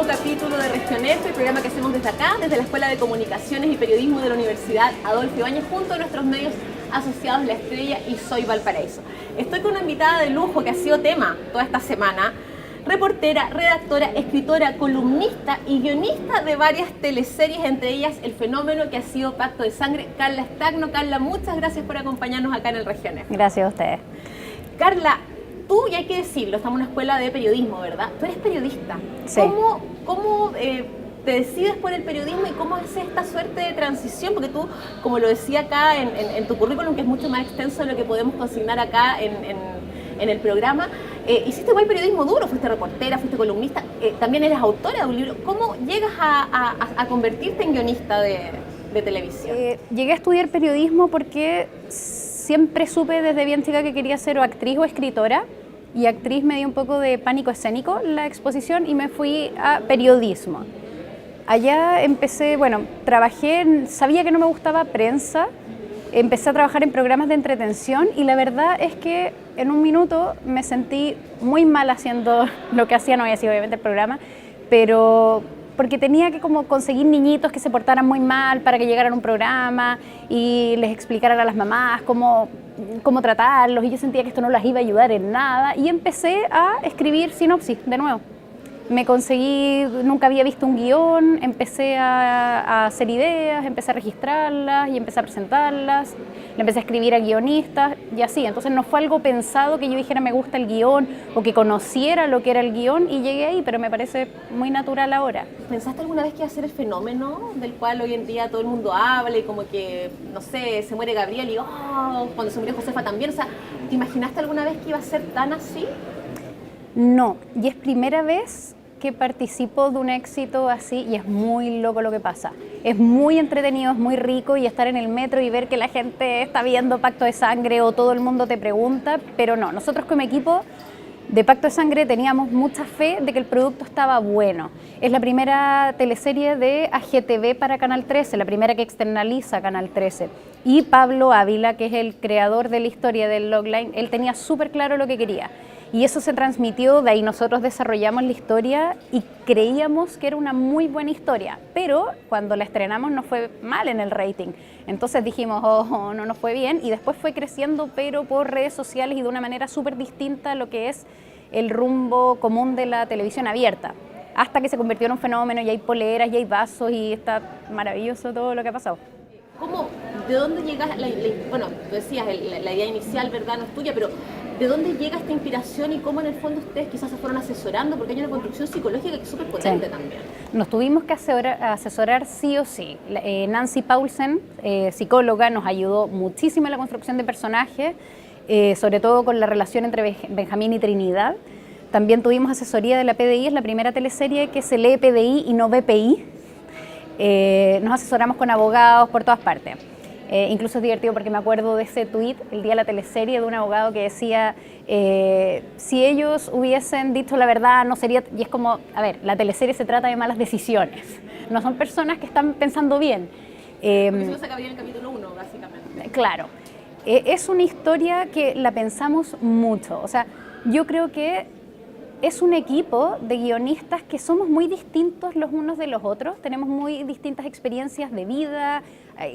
capítulo de Región F, el programa que hacemos desde acá, desde la Escuela de Comunicaciones y Periodismo de la Universidad Adolfo Ibáñez, junto a nuestros medios asociados La Estrella y Soy Valparaíso. Estoy con una invitada de lujo que ha sido tema toda esta semana, reportera, redactora, escritora, columnista y guionista de varias teleseries, entre ellas el fenómeno que ha sido Pacto de Sangre, Carla Stagno. Carla, muchas gracias por acompañarnos acá en el Región F. Gracias a ustedes. Carla, tú, y hay que decirlo, estamos en una escuela de periodismo, ¿verdad? Tú eres periodista. Sí. ¿Cómo te decides por el periodismo y cómo haces esta suerte de transición? Porque tú, como lo decía acá en tu currículum, que es mucho más extenso de lo que podemos consignar acá en el programa, hiciste igual periodismo duro, fuiste reportera, fuiste columnista, también eres autora de un libro. ¿Cómo llegas a convertirte en guionista de televisión? Llegué a estudiar periodismo porque siempre supe desde bien chica que quería ser o actriz o escritora, y actriz me dio un poco de pánico escénico la exposición y me fui a periodismo. Allá empecé, sabía que no me gustaba prensa, empecé a trabajar en programas de entretención y la verdad es que en un minuto me sentí muy mal haciendo lo que hacía, no había sido obviamente el programa, pero porque tenía que como conseguir niñitos que se portaran muy mal para que llegaran a un programa y les explicaran a las mamás cómo tratarlos, y yo sentía que esto no las iba a ayudar en nada y empecé a escribir sinopsis de nuevo. Nunca había visto un guión, empecé a hacer ideas, empecé a registrarlas y empecé a presentarlas, le empecé a escribir a guionistas y así. Entonces no fue algo pensado que yo dijera me gusta el guión o que conociera lo que era el guión y llegué ahí, pero me parece muy natural ahora. ¿Pensaste alguna vez que iba a ser el fenómeno del cual hoy en día todo el mundo habla y como que, no sé, se muere Gabriel y cuando se murió Josefa también? O sea, ¿te imaginaste alguna vez que iba a ser tan así? No, y es primera vez que participo de un éxito así y es muy loco lo que pasa. Es muy entretenido, es muy rico, y estar en el metro y ver que la gente está viendo Pacto de Sangre o todo el mundo te pregunta, pero no, nosotros como equipo de Pacto de Sangre teníamos mucha fe de que el producto estaba bueno. Es la primera teleserie de AGTV para Canal 13, la primera que externaliza Canal 13. Y Pablo Ávila, que es el creador de la historia del logline, él tenía súper claro lo que quería. Y eso se transmitió, de ahí nosotros desarrollamos la historia y creíamos que era una muy buena historia, pero cuando la estrenamos nos fue mal en el rating. Entonces dijimos, no nos fue bien, y después fue creciendo, pero por redes sociales y de una manera súper distinta a lo que es el rumbo común de la televisión abierta, hasta que se convirtió en un fenómeno y hay poleras y hay vasos y está maravilloso todo lo que ha pasado. ¿De dónde llega bueno, tú decías, la idea inicial, ¿verdad? No es tuya, pero ¿de dónde llega esta inspiración y cómo en el fondo ustedes quizás se fueron asesorando? Porque hay una construcción psicológica que es súper potente, sí, también. Nos tuvimos que asesorar sí o sí. Nancy Paulsen, psicóloga, nos ayudó muchísimo en la construcción de personajes, sobre todo con la relación entre Benjamín y Trinidad. También tuvimos asesoría de la PDI, es la primera teleserie que se lee PDI y no BPI. Nos asesoramos con abogados por todas partes. Incluso es divertido porque me acuerdo de ese tuit el día de la teleserie de un abogado que decía si ellos hubiesen dicho la verdad no sería, y es como, a ver, la teleserie se trata de malas decisiones, no son personas que están pensando bien. Porque si no se acabaría en el capítulo 1, básicamente. Claro, es una historia que la pensamos mucho, o sea, yo creo que es un equipo de guionistas que somos muy distintos los unos de los otros, tenemos muy distintas experiencias de vida,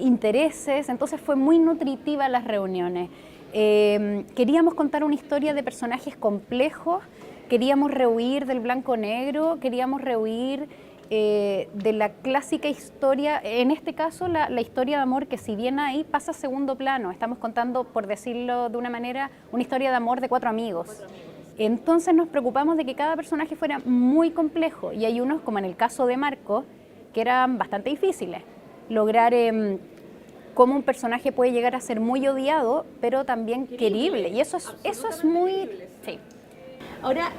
intereses, entonces fue muy nutritiva las reuniones. Queríamos contar una historia de personajes complejos, queríamos rehuir del blanco-negro, queríamos rehuir de la clásica historia, en este caso la historia de amor, que si bien ahí pasa a segundo plano, estamos contando, por decirlo de una manera, una historia de amor de cuatro amigos. Entonces nos preocupamos de que cada personaje fuera muy complejo, y hay unos, como en el caso de Marco, que eran bastante difíciles. Lograr cómo un personaje puede llegar a ser muy odiado, pero también querible, y eso es muy... Sí. Ahora,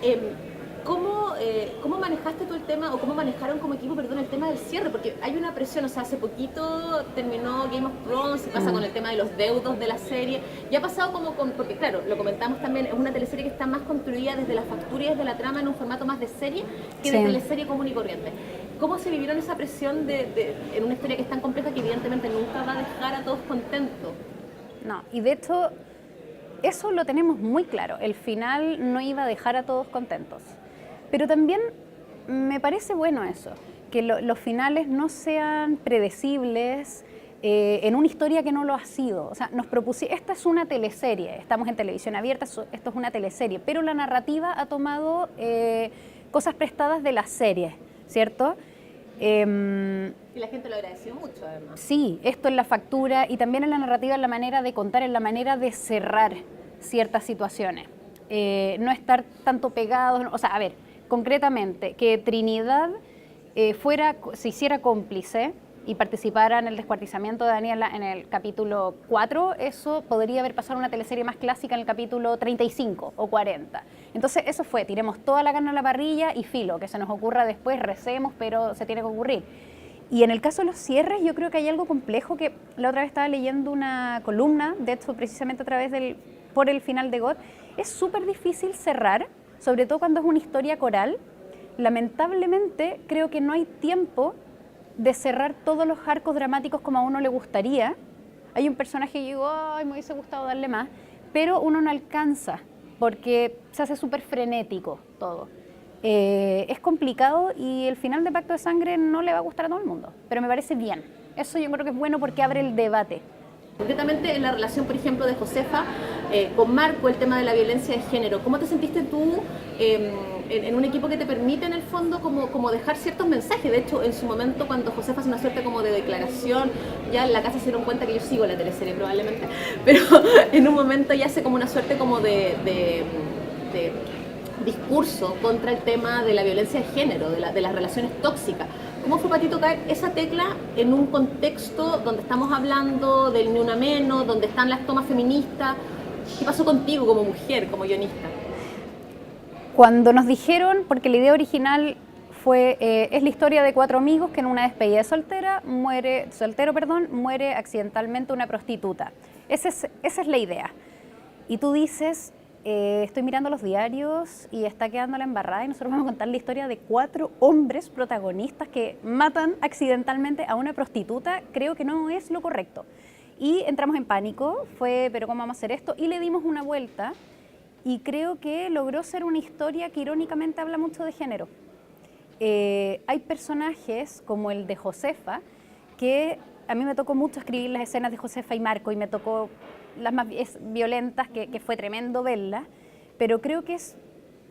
¿cómo manejaste tú el tema, o cómo manejaron como equipo, perdón, el tema del cierre? Porque hay una presión, o sea, hace poquito terminó Game of Thrones y pasa con el tema de los deudos de la serie, y ha pasado porque claro, lo comentamos también, es una teleserie que está más construida desde la factura y desde la trama en un formato más de serie que de teleserie común y corriente. ¿Cómo se vivieron esa presión en una historia que es tan compleja que evidentemente nunca va a dejar a todos contentos? No, y de hecho, eso lo tenemos muy claro, el final no iba a dejar a todos contentos. Pero también Me parece bueno eso, que los finales no sean predecibles en una historia que no lo ha sido. O sea, esta es una teleserie, estamos en televisión abierta, esto es una teleserie, pero la narrativa ha tomado cosas prestadas de las series, ¿cierto? Y la gente lo agradeció mucho, además. Sí, esto en la factura y también en la narrativa, en la manera de contar, en la manera de cerrar ciertas situaciones. No estar tanto pegados, o sea, a ver, concretamente, que Trinidad se hiciera cómplice y participara en el descuartizamiento de Daniela en el capítulo 4, eso podría haber pasado en una teleserie más clásica en el capítulo 35 o 40. Entonces eso fue, tiremos toda la carne a la parrilla y filo, que se nos ocurra después, recemos, pero se tiene que ocurrir. Y en el caso de los cierres, yo creo que hay algo complejo que la otra vez estaba leyendo una columna, de hecho precisamente a través por el final de God. Es súper difícil cerrar, sobre todo cuando es una historia coral. Lamentablemente creo que no hay tiempo de cerrar todos los arcos dramáticos como a uno le gustaría. Hay un personaje que digo, ay, me hubiese gustado darle más, pero uno no alcanza porque se hace súper frenético todo. Es complicado y el final de Pacto de Sangre no le va a gustar a todo el mundo, pero me parece bien. Eso yo creo que es bueno porque abre el debate. Concretamente en la relación, por ejemplo, de Josefa con Marco, el tema de la violencia de género. ¿Cómo te sentiste tú en un equipo que te permite, en el fondo, como dejar ciertos mensajes? De hecho, en su momento, cuando Josefa hace una suerte como de declaración, ya en la casa se dieron cuenta que yo sigo la teleserie probablemente, pero en un momento ya hace como una suerte como de discurso contra el tema de la violencia de género, de las relaciones tóxicas. ¿Cómo fue para ti tocar esa tecla en un contexto donde estamos hablando del Ni Una Menos, donde están las tomas feministas? ¿Qué pasó contigo como mujer, como guionista? Cuando nos dijeron, porque la idea original es la historia de 4 amigos que en una despedida de soltero muere accidentalmente una prostituta. Esa es la idea. Y tú dices, estoy mirando los diarios y está quedando la embarrada y nosotros vamos a contar la historia de 4 hombres protagonistas que matan accidentalmente a una prostituta. Creo que no es lo correcto. Y entramos en pánico, pero ¿cómo vamos a hacer esto? Y le dimos una vuelta y creo que logró ser una historia que irónicamente habla mucho de género. Hay personajes como el de Josefa, que a mí me tocó mucho escribir las escenas de Josefa y Marco y me tocó las más violentas, que fue tremendo verlas, pero creo que es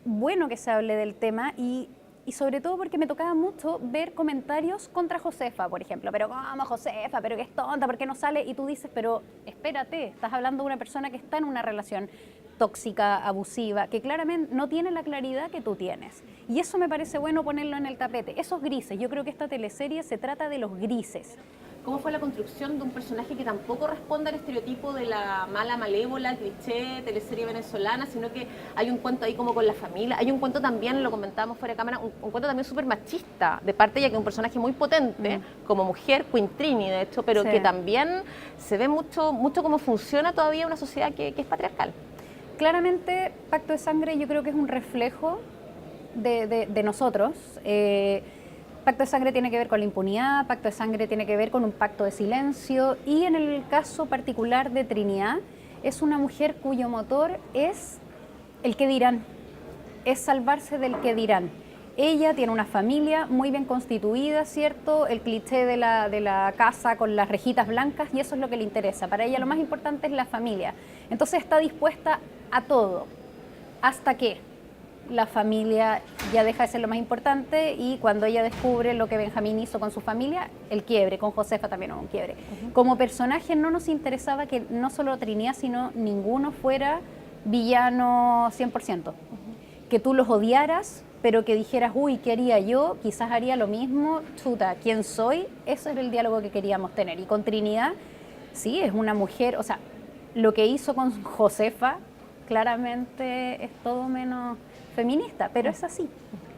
bueno que se hable del tema y sobre todo porque me tocaba mucho ver comentarios contra Josefa, por ejemplo, pero ¿cómo Josefa? ¿Pero qué es tonta? ¿Por qué no sale? Y tú dices, pero espérate, estás hablando de una persona que está en una relación tóxica, abusiva, que claramente no tiene la claridad que tú tienes. Y eso me parece bueno ponerlo en el tapete, esos grises. Yo creo que esta teleserie se trata de los grises. ¿Cómo fue la construcción de un personaje que tampoco responde al estereotipo de la mala malévola, cliché, teleserie venezolana, sino que hay un cuento ahí como con la familia? Hay un cuento también, lo comentábamos fuera de cámara, un cuento también súper machista, de parte ya que es un personaje muy potente, como mujer, Queen Trini de hecho, pero sí, que también se ve mucho cómo funciona todavía una sociedad que es patriarcal. Claramente, Pacto de Sangre yo creo que es un reflejo de nosotros. Pacto de Sangre tiene que ver con la impunidad, Pacto de Sangre tiene que ver con un pacto de silencio y en el caso particular de Trinidad es una mujer cuyo motor es el qué dirán, es salvarse del qué dirán. Ella tiene una familia muy bien constituida, ¿cierto? El cliché de la casa con las rejitas blancas y eso es lo que le interesa. Para ella lo más importante es la familia. Entonces está dispuesta a todo, hasta que la familia ya deja de ser lo más importante y cuando ella descubre lo que Benjamín hizo con su familia, el quiebre, con Josefa también hubo un quiebre. Como personaje no nos interesaba que no solo Trinidad, sino ninguno fuera villano 100%. Que tú los odiaras, pero que dijeras, uy, ¿qué haría yo? Quizás haría lo mismo, chuta, ¿quién soy? Ese era el diálogo que queríamos tener. Y con Trinidad, sí, es una mujer, o sea, lo que hizo con Josefa, claramente es todo menos feminista, pero es así.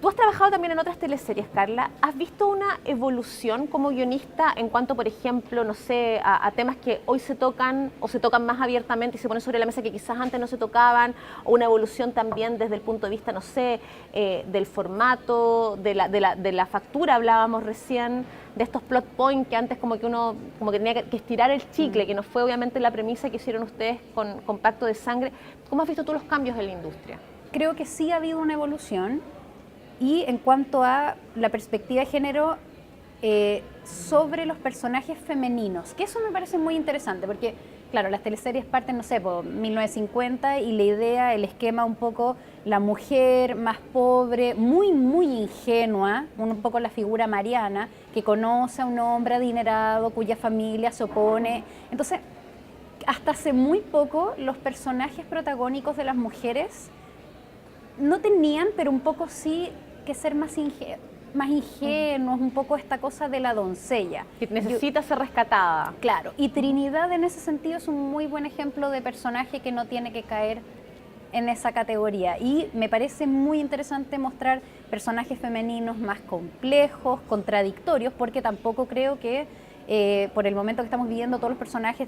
Tú has trabajado también en otras teleseries, Carla. ¿Has visto una evolución como guionista en cuanto, por ejemplo, no sé, a temas que hoy se tocan o se tocan más abiertamente y se ponen sobre la mesa que quizás antes no se tocaban? O una evolución también desde el punto de vista, no sé, del formato, de la factura, hablábamos recién, de estos plot points que antes como que uno tenía que estirar el chicle, que no fue obviamente la premisa que hicieron ustedes con Pacto de Sangre. ¿Cómo has visto tú los cambios en la industria? Creo que sí ha habido una evolución. Y en cuanto a la perspectiva de género sobre los personajes femeninos, que eso me parece muy interesante, porque claro, las teleseries parten, no sé, por 1950 y la idea, el esquema un poco, la mujer más pobre, muy, muy ingenua, un poco la figura mariana, que conoce a un hombre adinerado cuya familia se opone. Entonces, hasta hace muy poco los personajes protagónicos de las mujeres no tenían, pero un poco sí, que ser más ingenuos, un poco esta cosa de la doncella. Que necesita ser rescatada. Claro, y Trinidad en ese sentido es un muy buen ejemplo de personaje que no tiene que caer en esa categoría. Y me parece muy interesante mostrar personajes femeninos más complejos, contradictorios, porque tampoco creo que por el momento que estamos viviendo todos los personajes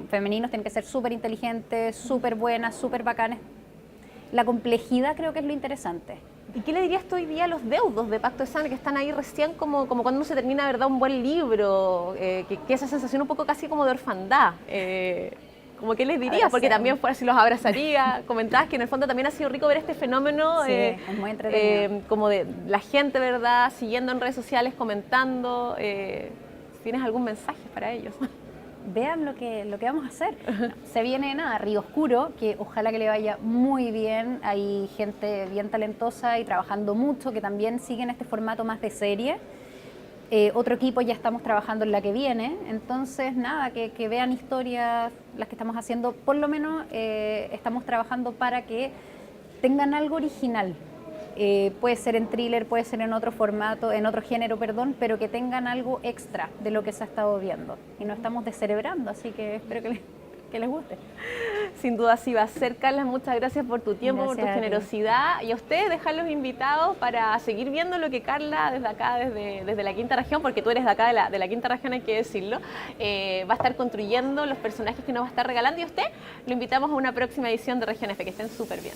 femeninos tienen que ser súper inteligentes, súper buenas, súper bacanes. La complejidad creo que es lo interesante. ¿Y qué le dirías tú hoy día a los deudos de Pacto de Sangre que están ahí recién como cuando uno se termina, ¿verdad?, un buen libro, que esa sensación un poco casi como de orfandad? ¿Cómo qué les dirías? Porque también fuera si los abrazaría. Comentabas que en el fondo también ha sido rico ver este fenómeno, sí, es muy entretenido. como de la gente, ¿verdad?, siguiendo en redes sociales, comentando. ¿Tienes algún mensaje para ellos? Vean lo que vamos a hacer. Se viene Río Oscuro, que ojalá que le vaya muy bien. Hay gente bien talentosa y trabajando mucho, que también siguen este formato más de serie. Otro equipo ya estamos trabajando en la que viene. Entonces, nada, que vean historias, las que estamos haciendo. Por lo menos estamos trabajando para que tengan algo original. Puede ser en thriller, puede ser en otro formato, en otro género, perdón, pero que tengan algo extra de lo que se ha estado viendo. Y nos estamos descerebrando, así que espero que les guste. Sin duda sí va a ser, Carla. Muchas gracias por tu tiempo, Gracias por tu generosidad. Y a ustedes dejarlos invitados para seguir viendo lo que Carla desde acá, desde la Quinta Región, porque tú eres de acá, de la Quinta Región, hay que decirlo, va a estar construyendo los personajes que nos va a estar regalando. Y a usted lo invitamos a una próxima edición de Región F. Que estén súper bien.